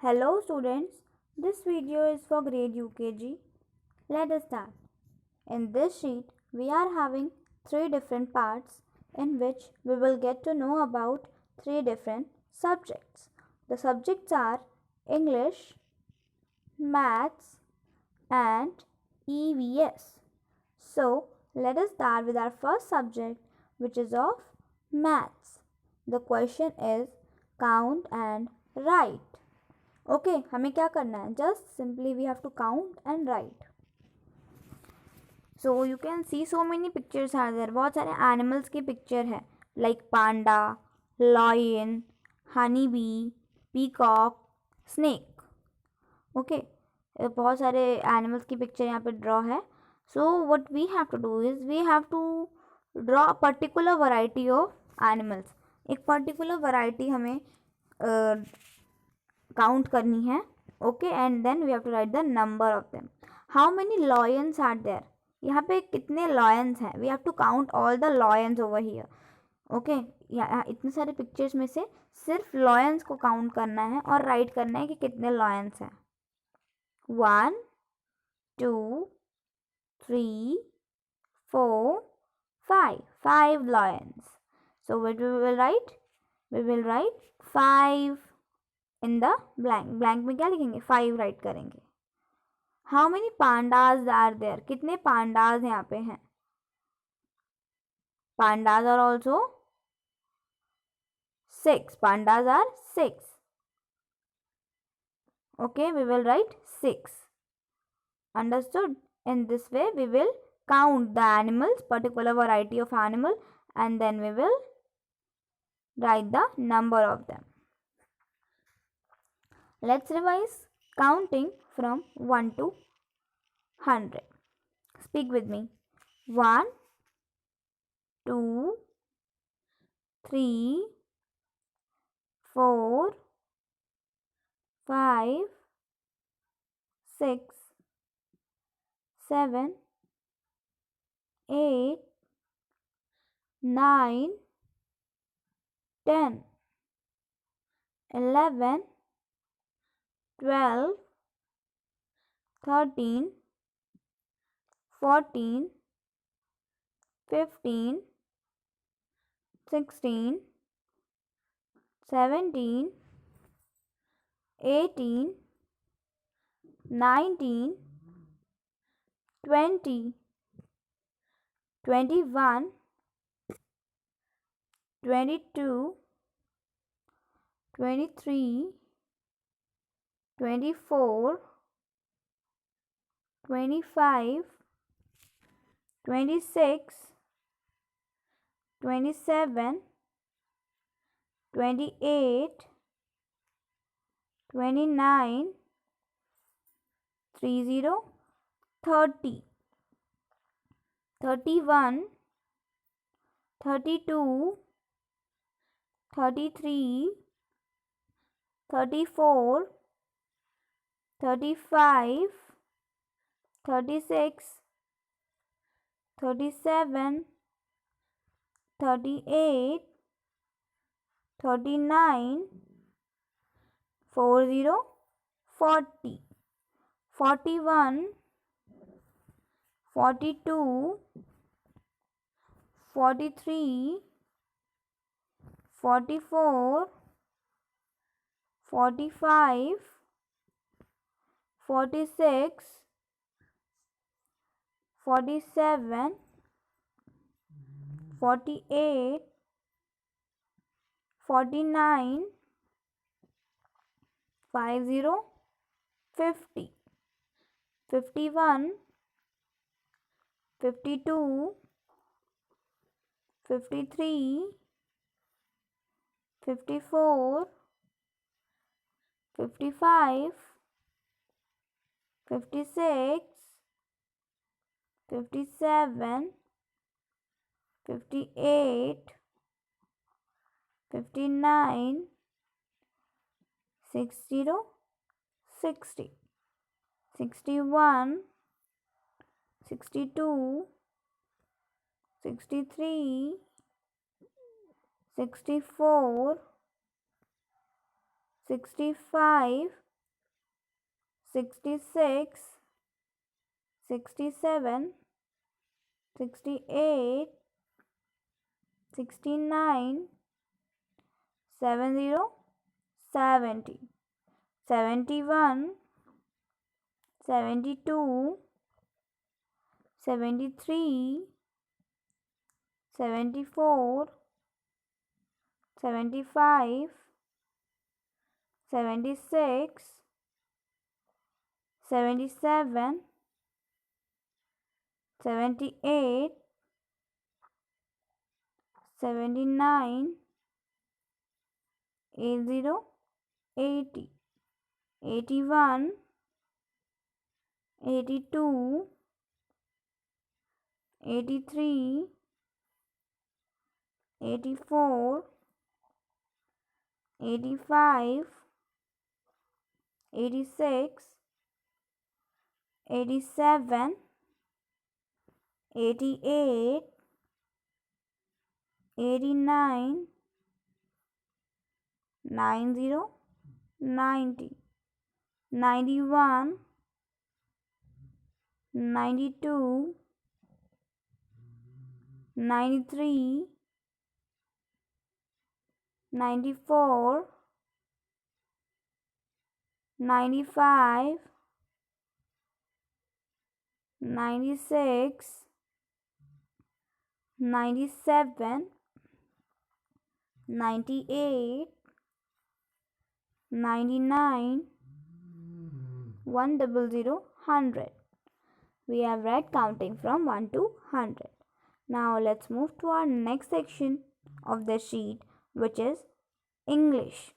Hello students, this video is for grade UKG. Let us start. In this sheet, we are having 3 different parts in which we will get to know about 3 different subjects. The subjects are English, Maths and EVS. So, let us start with our first subject, which is of Maths. The question is count and write. Okay, हमें क्या करना है? Just simply we have to count and write. So you can see so many pictures are there. बहुत सारे animals की picture है, like panda, lion, honeybee, peacock, snake. Okay, बहुत सारे animals की picture यहाँ पे draw है. So what we have to do is we have to draw a particular variety of animals. एक particular variety हमें काउंट करनी है. Okay, and then we have to write the number of them. How many lions are there? यहाँ पे कितने lions हैं? We have to count all the lions over here. Okay, यहाँ इतने सारे पिक्चर्स में से सिर्फ लॉयंस को काउंट करना है और राइट करना है कि कितने लॉयंस हैं. 1 2 3 4 5 lions. So what we will write? We will write 5 in the blank में क्या लिखेंगे? 5 राइट करेंगे. How many pandas are there? कितने pandas यहाँ पे हैं? Pandas are also 6. Pandas are 6. Okay, we will write 6. Understood? In this way we will count the animals, particular variety of animal, and then we will write the number of them. Let's revise counting from 1 to 100. Speak with me. 1 2 3 4 5 6 7 8 9 10 11 12 13 14 15 16 17 18 19 20 21 22 23 24 25 26 27 28 29 30 30 31 32 33 34 35 36 37 38 39 40 40 41 42 43 44 45 46 47 48 49 50 50 51 52 53 54 55 56 57 58 59 60 60 61 62 63 64 65 66, 67, 68, 69, 70, 70, 71, 72, 73, 74, 75, 76, 77, 78, 79, 80, 80, 81, 82, 83, 84, 85, 86, 87, 88, 89, 90, 90, 91, 92, 93, 94, 95, 96, 97, 98, 99, 100, 100. We have read counting from 1 to 100. Now let's move to our next section of the sheet, which is English.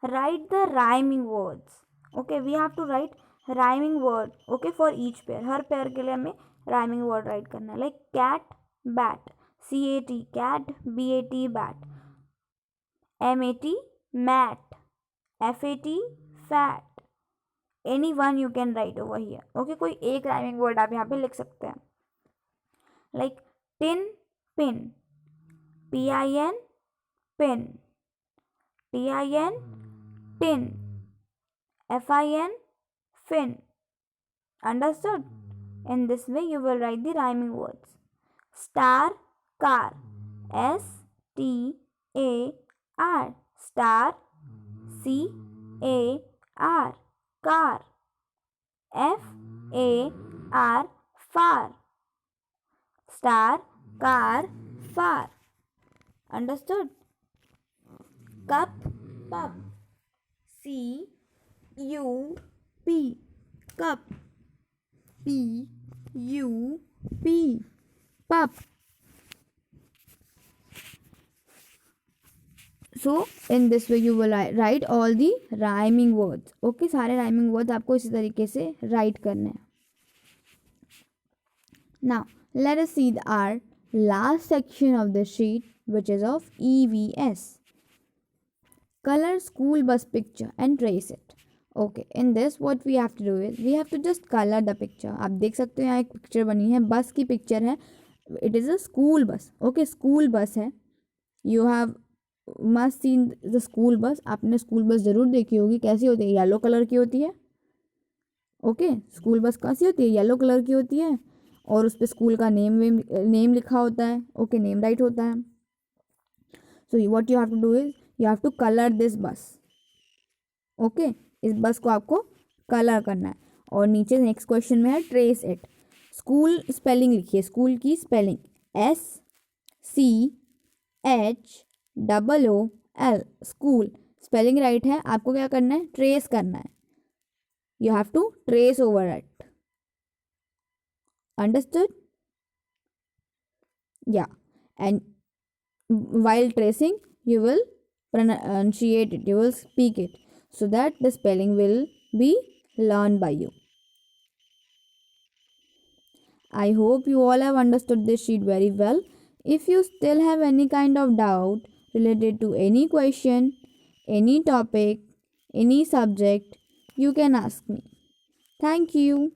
Write the rhyming words. Okay, we have to write rhyming word. Okay, for each pair. Her pair के लिए हमें rhyming word write करना है. Like cat, bat. C-A-T, cat. B-A-T, bat. M-A-T, mat. F-A-T, fat. Any one you can write over here. Okay, कोई एक rhyming word आप यहाँ पे लिख सकते हैं. Like tin, pin. P-I-N, pin. T-I-N, tin. F-I-N, fin. Understood? In this way you will write the rhyming words. Star, car. S-T-A-R. Star. C-A-R. Car. F-A-R. Far. Star, car, far. Understood? Cup, pup. C-U-P. Cup. P-U-P. Pup. So in this way you will write all the rhyming words. Okay, सारे rhyming words आपको इसी तरीके से write करने हैं. Now let us see our last section of the sheet, which is of EVS. Color school bus picture and trace it. Okay, in this what we have to do is we have to just color the picture. आप देख सकते हो यहाँ एक picture बनी है, बस की पिक्चर है. It is a school bus. Okay, school bus है. You have must seen the school bus. आपने स्कूल बस ज़रूर देखी होगी. कैसी होती है? येलो कलर की होती है. ओके, स्कूल बस कैसी होती है? येलो कलर की होती है और उस पर स्कूल का नेम लिखा होता है. ओके, नेम राइट होता है. So what you have to do is you have to colour this bus. Okay, इस बस को आपको कलर करना है. और नीचे नेक्स्ट क्वेश्चन में है ट्रेस इट. स्कूल स्पेलिंग लिखिए. स्कूल की spelling SCHOOL. School spelling write है. आपको क्या करना है? ट्रेस करना है. You have to trace over it. Understood? Yeah. And while tracing, you will pronunciate it. You will speak it so that the spelling will be learned by you. I hope you all have understood this sheet very well. If you still have any kind of doubt related to any question, any topic, any subject, you can ask me. Thank you.